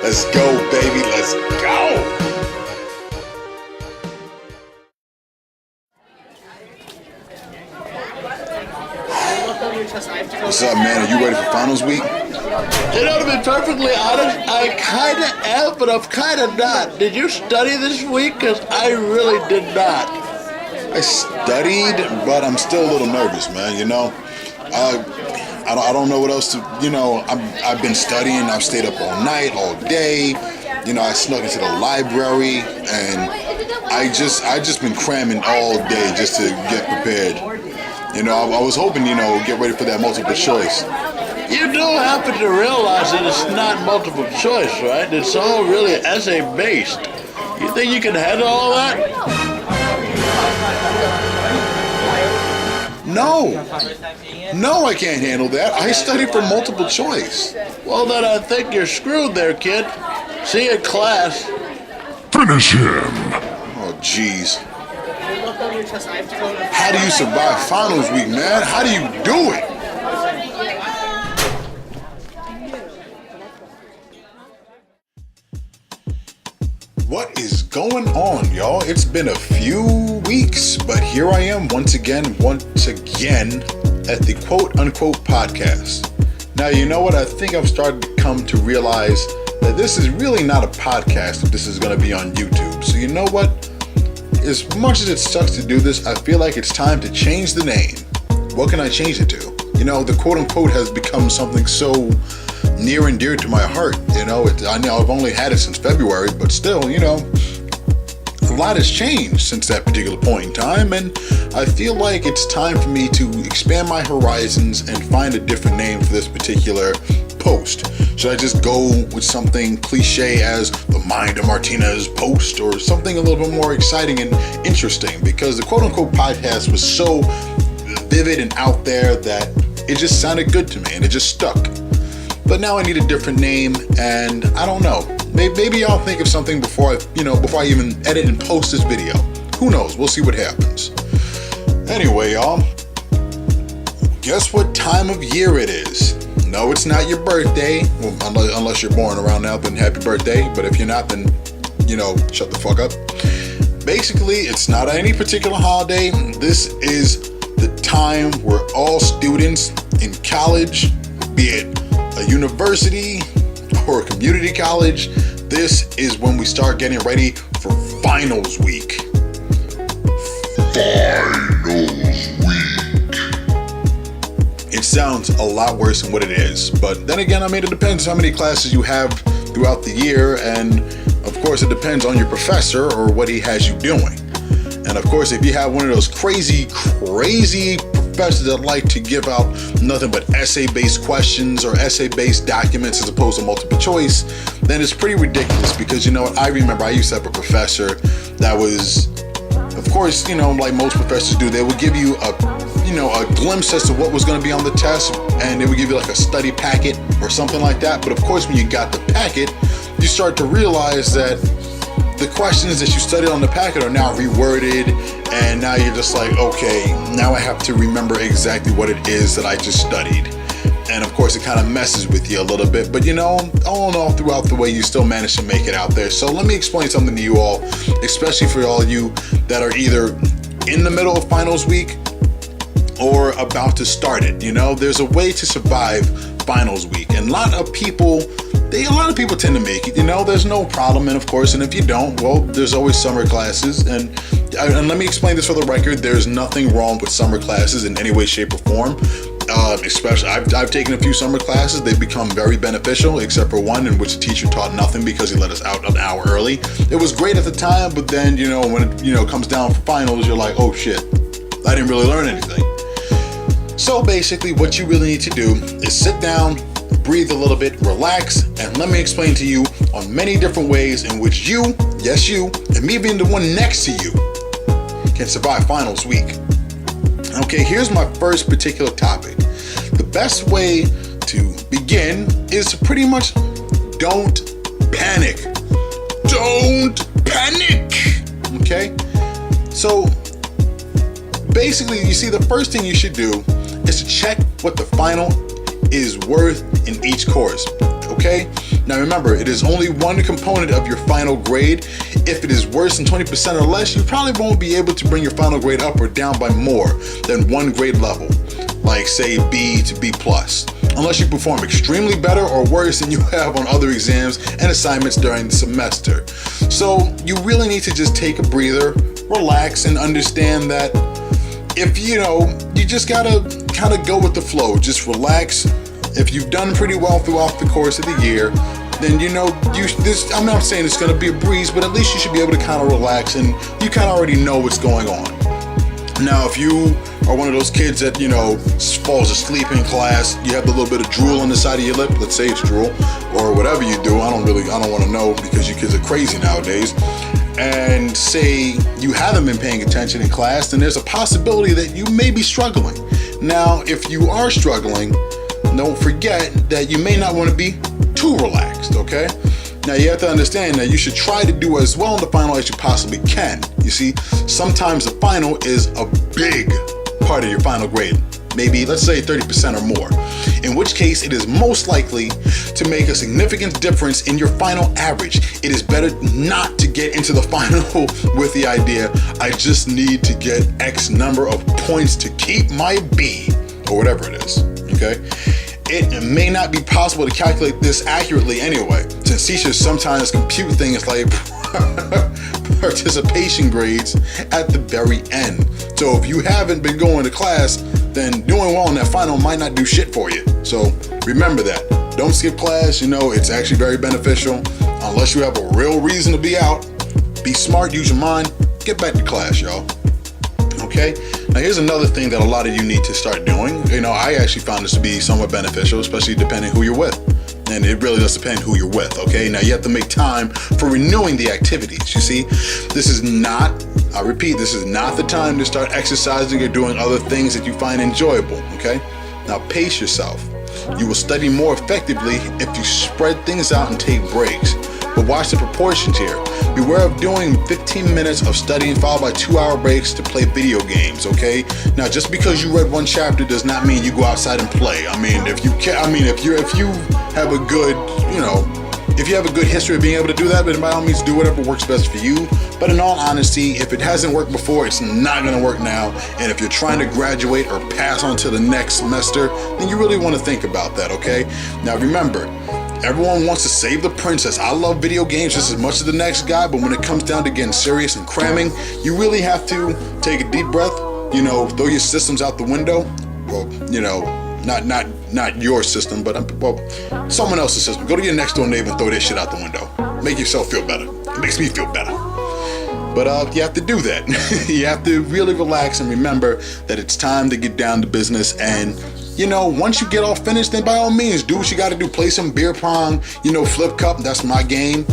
Let's go, baby. Let's go. What's up, man? Are you ready for finals week? To be perfectly honest, I kind of am, but I'm kind of not. Did you study this week? Because I really did not. I studied, but I'm still a little nervous, man. I don't know what else to, I've been studying. I've stayed up all night, all day. I snuck into the library, and I just been cramming all day just to get prepared. I was hoping, get ready for that multiple choice. You do happen to realize that it's not multiple choice, right? It's all really essay-based. You think you can handle all that? No, I can't handle that. I studied for multiple choice. Well, then I think you're screwed there, kid. See you in class. Finish him! Oh, jeez. How do you survive finals week, man? How do you do it? What is going on, y'all? It's been a few weeks, but here I am once again at the quote-unquote podcast. Now, you know what? I think I've started to come to realize that this is really not a podcast if this is going to be on YouTube. So you know what? As much as it sucks to do this, I feel like it's time to change the name. What can I change it to? The quote-unquote has become something so near and dear to my heart. I know I've only had it since February, but still, a lot has changed since that particular point in time, and I feel like it's time for me to expand my horizons and find a different name for this particular post. Should I just go with something cliche as the Mind of Martinez post, or something a little bit more exciting and interesting? Because the quote-unquote podcast was so vivid and out there that it just sounded good to me, and it just stuck. But now I need a different name, and I don't know. Maybe I'll think of something before I even edit and post this video. Who knows? We'll see what happens. Anyway, y'all, guess what time of year it is? No, it's not your birthday. Well, unless you're born around now, then happy birthday. But if you're not, then, shut the fuck up. Basically, it's not any particular holiday. This is the time where all students in college, be it a university or a community college, this is when we start getting ready for finals week. Finals week. It sounds a lot worse than what it is, but then again, it depends how many classes you have throughout the year, and of course it depends on your professor or what he has you doing. And of course, if you have one of those crazy professors that like to give out nothing but essay-based questions or essay-based documents as opposed to multiple choice, then it's pretty ridiculous. Because I remember I used to have a professor that was, of course, like most professors do, they would give you a glimpse as to what was going to be on the test, and they would give you like a study packet or something like that. But of course, when you got the packet, you start to realize that the questions that you studied on the packet are now reworded, and now you're just like, okay, now I have to remember exactly what it is that I just studied. And of course, it kind of messes with you a little bit, but all in all, throughout the way, you still manage to make it out there. So let me explain something to you all, especially for all of you that are either in the middle of finals week or about to start it. There's a way to survive finals week, and a lot of people tend to make it. There's no problem, and of course, and if you don't, well, there's always summer classes, and let me explain this for the record. There's nothing wrong with summer classes in any way, shape, or form. Especially, I've taken a few summer classes. They've become very beneficial, except for one in which the teacher taught nothing because he let us out an hour early. It was great at the time, but then, when it comes down for finals, you're like, oh shit, I didn't really learn anything. So basically, what you really need to do is sit down, breathe a little bit, relax, and let me explain to you on many different ways in which you, yes you, and me being the one next to you, can survive finals week. Okay, here's my first particular topic. The best way to begin is to pretty much don't panic. Don't panic! Okay? So, basically, you see, the first thing you should do is to check what the final is worth in each course. okay? Now remember, it is only one component of your final grade. If it is worse than 20% or less, you probably won't be able to bring your final grade up or down by more than one grade level, like say B to B+, unless you perform extremely better or worse than you have on other exams and assignments during the semester. So you really need to just take a breather, relax, and understand that if you just gotta kind of go with the flow. Just relax. If you've done pretty well throughout the course of the year, then I'm not saying it's gonna be a breeze, but at least you should be able to kind of relax and you kind of already know what's going on. Now, if you are one of those kids that, falls asleep in class, you have a little bit of drool on the side of your lip, let's say it's drool, or whatever you do, I don't want to know because you kids are crazy nowadays, and say you haven't been paying attention in class, then there's a possibility that you may be struggling. Now, if you are struggling, don't forget that you may not want to be too relaxed, okay? Now you have to understand that you should try to do as well in the final as you possibly can. You see, sometimes the final is a big part of your final grade. Maybe, let's say 30% or more. In which case, it is most likely to make a significant difference in your final average. It is better not to get into the final with the idea, I just need to get X number of points to keep my B, or whatever it is, okay? It may not be possible to calculate this accurately anyway, since teachers sometimes compute things like participation grades at the very end. So if you haven't been going to class, then doing well in that final might not do shit for you. So remember that. Don't skip class. It's actually very beneficial. Unless you have a real reason to be out, be smart, use your mind, get back to class, y'all. Okay? Now here's another thing that a lot of you need to start doing. I actually found this to be somewhat beneficial, especially depending who you're with. And it really does depend who you're with, okay? Now you have to make time for renewing the activities. You see, this is not the time to start exercising or doing other things that you find enjoyable, okay? Now pace yourself. You will study more effectively if you spread things out and take breaks. But watch the proportions here. Beware of doing 15 minutes of studying followed by 2-hour breaks to play video games, okay? Now, just because you read one chapter does not mean you go outside and play. If you have a good, if you have a good history of being able to do that, then by all means do whatever works best for you. But in all honesty, if it hasn't worked before, it's not gonna work now. And if you're trying to graduate or pass on to the next semester, then you really wanna think about that, okay? Now remember, everyone wants to save the princess. I love video games just as much as the next guy, but when it comes down to getting serious and cramming, you really have to take a deep breath, throw your systems out the window. Well, not your system, but someone else's system. Go to your next door neighbor and throw their shit out the window. Make yourself feel better. It makes me feel better. But you have to do that. You have to really relax and remember that it's time to get down to business. And once you get all finished, then by all means, do what you got to do. Play some beer pong, flip cup. That's my game.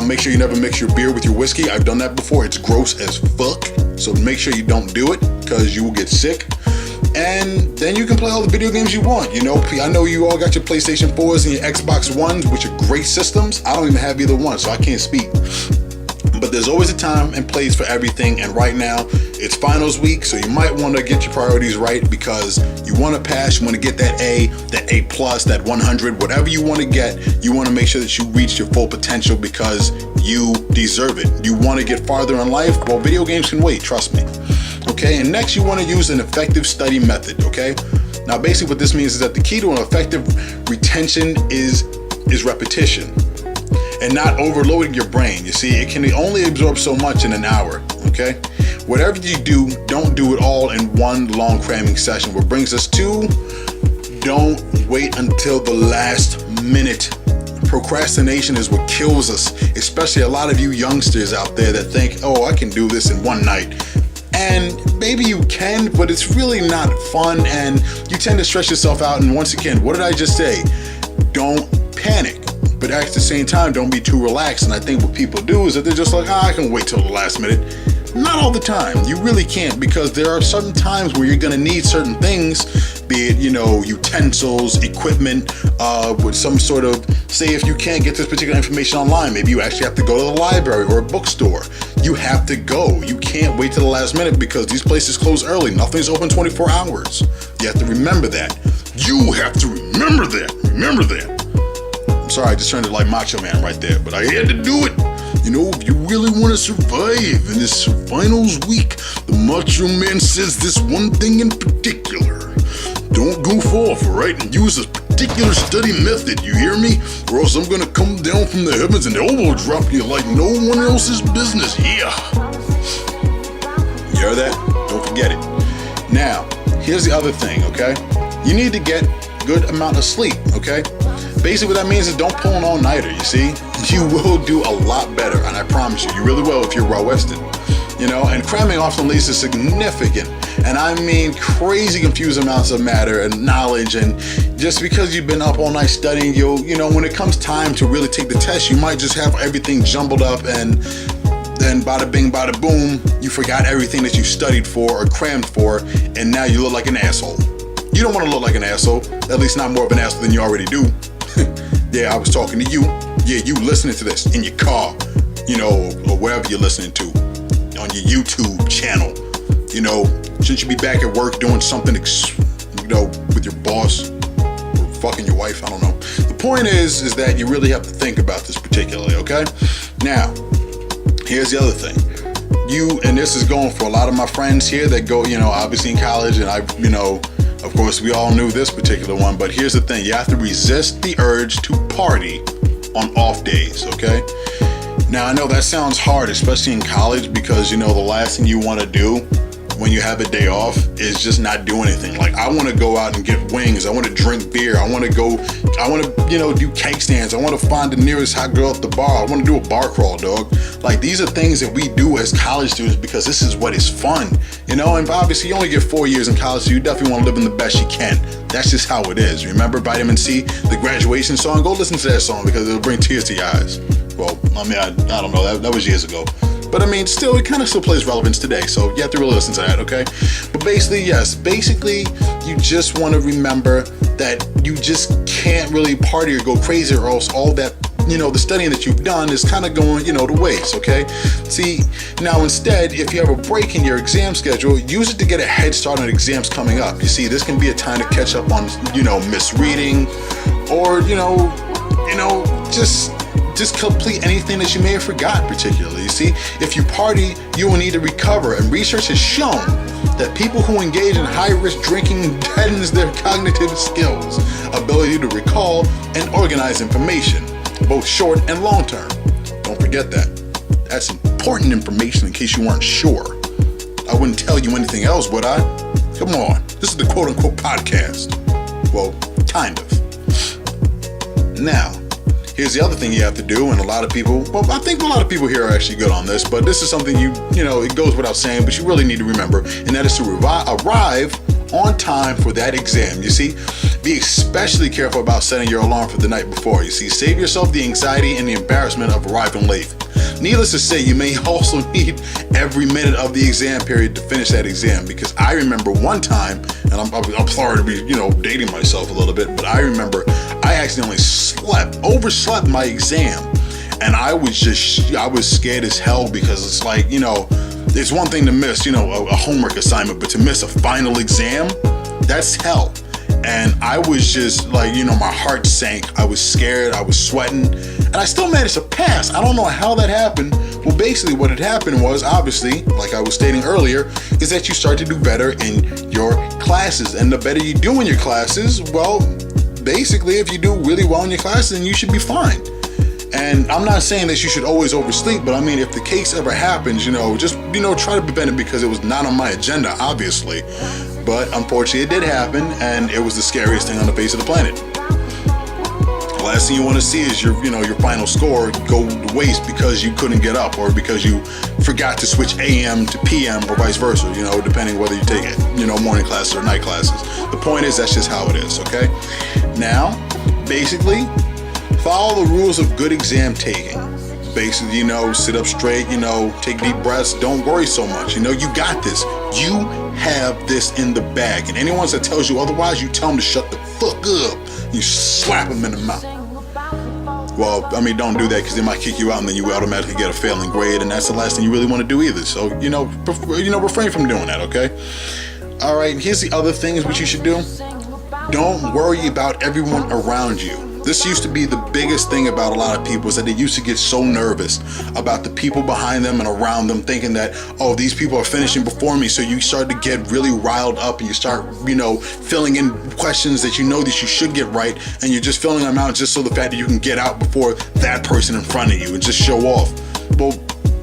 Make sure you never mix your beer with your whiskey. I've done that before. It's gross as fuck. So make sure you don't do it because you will get sick. And then you can play all the video games you want. I know you all got your PlayStation 4s and your Xbox Ones, which are great systems. I don't even have either one, so I can't speak. But there's always a time and place for everything, and right now it's finals week, so you might want to get your priorities right because you want to pass, you want to get that A+, that 100, whatever you want to get, you want to make sure that you reach your full potential because you deserve it. You want to get farther in life? Well, video games can wait, trust me. Okay, and next you want to use an effective study method, okay? Now basically what this means is that the key to an effective retention is repetition and not overloading your brain. You see, it can only absorb so much in an hour, okay? Whatever you do, don't do it all in one long cramming session. What brings us to, don't wait until the last minute. Procrastination is what kills us, especially a lot of you youngsters out there that think, oh, I can do this in one night. And maybe you can, but it's really not fun and you tend to stress yourself out. And once again, what did I just say? Don't panic. But at the same time, don't be too relaxed. And I think what people do is that they're just like, I can wait till the last minute. Not all the time. You really can't, because there are certain times where you're gonna need certain things, be it, utensils, equipment, with some sort of, say if you can't get this particular information online, maybe you actually have to go to the library or a bookstore. You have to go. You can't wait till the last minute because these places close early. Nothing's open 24 hours. You have to remember that. You have to remember that. Remember that. Sorry, I just turned to like Macho Man right there, but I had to do it. You know, if you really want to survive in this finals week, the Macho Man says this one thing in particular. Don't goof off, alright? And use a particular study method, you hear me? Or else I'm gonna come down from the heavens and elbow drop you like no one else's business here. You hear that? Don't forget it. Now, here's the other thing, okay? You need to get good amount of sleep, okay? Basically what that means is don't pull an all-nighter, you see? You will do a lot better, and I promise you really will if you're well-rested. You know, and cramming often leads to significant, and I mean crazy confused amounts of matter and knowledge, and just because you've been up all night studying, you know, when it comes time to really take the test, you might just have everything jumbled up, and then bada bing, bada boom, you forgot everything that you studied for or crammed for, and now you look like an asshole. You don't want to look like an asshole, at least not more of an asshole than you already do. Yeah, I was talking to you. Yeah, you listening to this in your car, you know, or wherever you're listening to, on your YouTube channel. You know, shouldn't you be back at work doing something, you know, with your boss or fucking your wife? I don't know. The point is that you really have to think about this particularly, okay? Now, here's the other thing. And this is going for a lot of my friends here that go, you know, obviously in college, and you know, of course, we all knew this particular one, but here's the thing. You have to resist the urge to party on off days, okay? Now, I know that sounds hard, especially in college, because, you know, the last thing you want to do when you have a day off is just not do anything. Like, I want to go out and get wings. I want to drink beer. I want to, you know, do cake stands. I want to find the nearest hot girl at the bar. I want to do a bar crawl, dog. Like, these are things that we do as college students because this is what is fun, you know? And obviously, you only get 4 years in college, so you definitely want to live in the best you can. That's just how it is. Remember Vitamin C, the graduation song? Go listen to that song because it'll bring tears to your eyes. Well, I mean, I don't know. That was years ago. But I mean, still, it kind of still plays relevance today, so you have to really listen to that, okay? But basically, yes, you just want to remember that you just can't really party or go crazy, or else all that, you know, the studying that you've done is kind of going, you know, to waste, okay? See, now instead, if you have a break in your exam schedule, use it to get a head start on exams coming up. You see, this can be a time to catch up on, you know, misreading, or, you know, just complete anything that you may have forgot particularly. You see, if you party, you will need to recover, and research has shown that people who engage in high-risk drinking deadens their cognitive skills, ability to recall and organize information, both short and long term. Don't forget that. That's important information in case you weren't sure. I wouldn't tell you anything else, would I? Come on, this is the quote-unquote podcast. Well, kind of. Now, here's the other thing you have to do, and a lot of people, well, I think a lot of people here are actually good on this, but this is something you know, it goes without saying, but you really need to remember, and that is to arrive on time for that exam. You see, be especially careful about setting your alarm for the night before. You see, save yourself the anxiety and the embarrassment of arriving late. Needless to say, you may also need every minute of the exam period to finish that exam, because I remember one time, and I'm sorry to be, you know, dating myself a little bit, but I remember I accidentally overslept my exam, and I was scared as hell, because it's like, you know, it's one thing to miss, you know, a homework assignment, but to miss a final exam, that's hell. And I was just like, you know, my heart sank. I was scared. I was sweating. And I still managed to pass. I don't know how that happened. Well, basically what had happened was, obviously, like I was stating earlier, is that you start to do better in your classes. And the better you do in your classes, well, basically, if you do really well in your classes, then you should be fine. And I'm not saying that you should always oversleep, but I mean, if the case ever happens, you know, just, you know, try to prevent it, because it was not on my agenda, obviously. But unfortunately, it did happen, and it was the scariest thing on the face of the planet. The last thing you want to see is your final score go to waste because you couldn't get up, or because you forgot to switch AM to PM, or vice versa, you know, depending whether you take it, you know, morning classes or night classes. The point is, that's just how it is, okay? Now, basically, follow the rules of good exam taking. Basically, you know, sit up straight, you know, take deep breaths, don't worry so much. You know, you got this. You have this in the bag. And anyone that tells you otherwise, you tell them to shut the fuck up. You slap them in the mouth. Well, I mean, don't do that, because they might kick you out, and then you automatically get a failing grade, and that's the last thing you really want to do either. So, you know, refrain from doing that, okay? All right, here's the other things which you should do. Don't worry about everyone around you. This used to be the biggest thing about a lot of people, is that they used to get so nervous about the people behind them and around them, thinking that, oh, these people are finishing before me. So you start to get really riled up and you start, filling in questions that that you should get right, and you're just filling them out just so the fact that you can get out before that person in front of you and just show off. Well,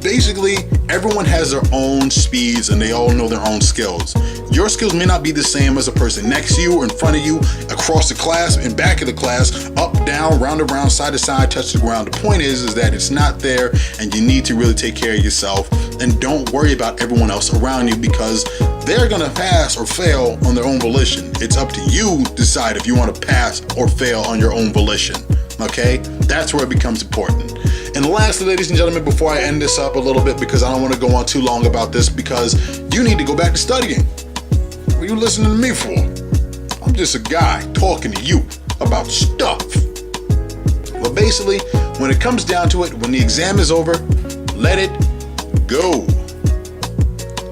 basically, everyone has their own speeds and they all know their own skills. Your skills may not be the same as a person next to you or in front of you, across the class, in back of the class, up, down, round around, side to side, touch the ground. The point is that it's not there, and you need to really take care of yourself, and don't worry about everyone else around you, because they're gonna pass or fail on their own volition. It's up to you to decide if you want to pass or fail on your own volition. Okay? That's where it becomes important. And lastly, ladies and gentlemen, before I end this up a little bit, because I don't want to go on too long about this, because you need to go back to studying. What are you listening to me for? I'm just a guy talking to you about stuff. But basically, when it comes down to it, when the exam is over, let it go.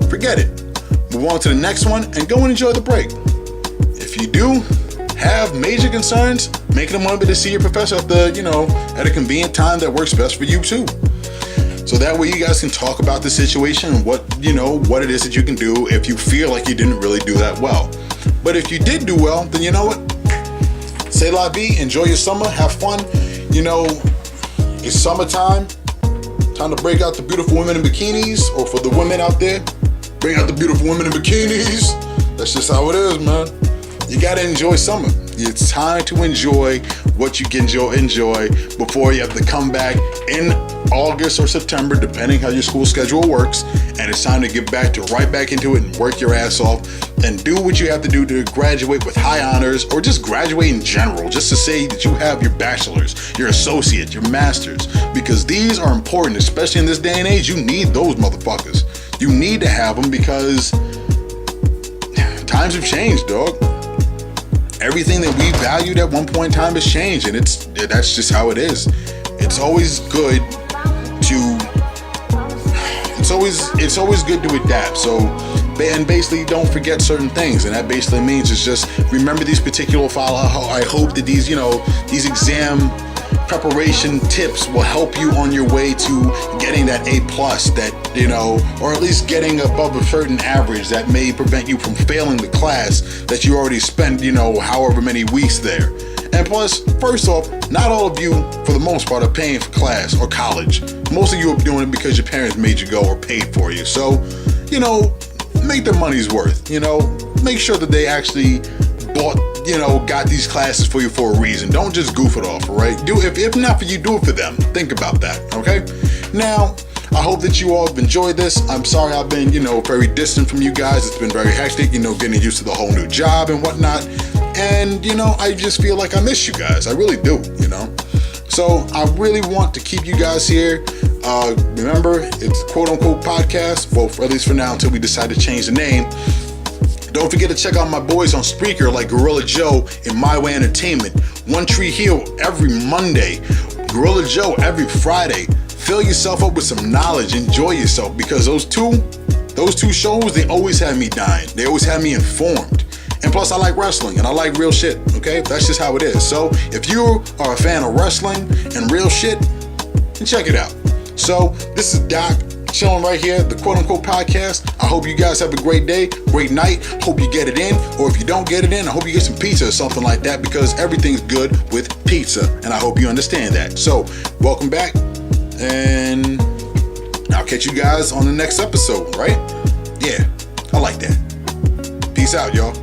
Forget it. Move on to the next one and go and enjoy the break. If you do have major concerns, make it a moment to see your professor at a convenient time that works best for you too. So that way you guys can talk about the situation and what it is that you can do if you feel like you didn't really do that well. But if you did do well, then you know what? C'est la vie, enjoy your summer, have fun. It's summertime. Time to break out the beautiful women in bikinis, or for the women out there, bring out the beautiful women in bikinis. That's just how it is, man. You gotta enjoy summer. It's time to enjoy what you can enjoy before you have to come back in August or September, depending how your school schedule works. And it's time to get right back into it and work your ass off and do what you have to do to graduate with high honors, or just graduate in general, just to say that you have your bachelor's, your associate, your master's, because these are important, especially in this day and age. You need those motherfuckers. You need to have them, because times have changed, dog. Everything that we valued at one point in time has changed, and that's just how it is. It's always good to adapt. So, and basically don't forget certain things, and that basically means it's just remember these particular files. I hope that these exam preparation tips will help you on your way to getting that A+, or at least getting above a certain average that may prevent you from failing the class that you already spent, however many weeks there. And plus, first off, not all of you, for the most part, are paying for class or college. Most of you are doing it because your parents made you go or paid for you. So, make their money's worth, make sure that they actually got these classes for you for a reason. Don't just goof it off, all right? If not for you, do it for them. Think about that, okay? Now, I hope that you all have enjoyed this. I'm sorry I've been, very distant from you guys. It's been very hectic, getting used to the whole new job and whatnot. And, I just feel like I miss you guys. I really do, So I really want to keep you guys here. Remember, it's quote unquote podcast. Well, at least for now, until we decide to change the name. Don't forget to check out my boys on Spreaker like Gorilla Joe and My Way Entertainment. One Tree Hill every Monday. Gorilla Joe every Friday. Fill yourself up with some knowledge. Enjoy yourself, because those two shows, they always have me dying. They always have me informed. And plus, I like wrestling and I like real shit, okay? That's just how it is. So if you are a fan of wrestling and real shit, then check it out. So this is Doc chilling right here, the quote unquote podcast. I hope you guys have a great day, great night. Hope you get it in. Or if you don't get it in, I hope you get some pizza or something like that, because everything's good with pizza. And I hope you understand that. So welcome back. And I'll catch you guys on the next episode, right? Yeah, I like that. Peace out, y'all.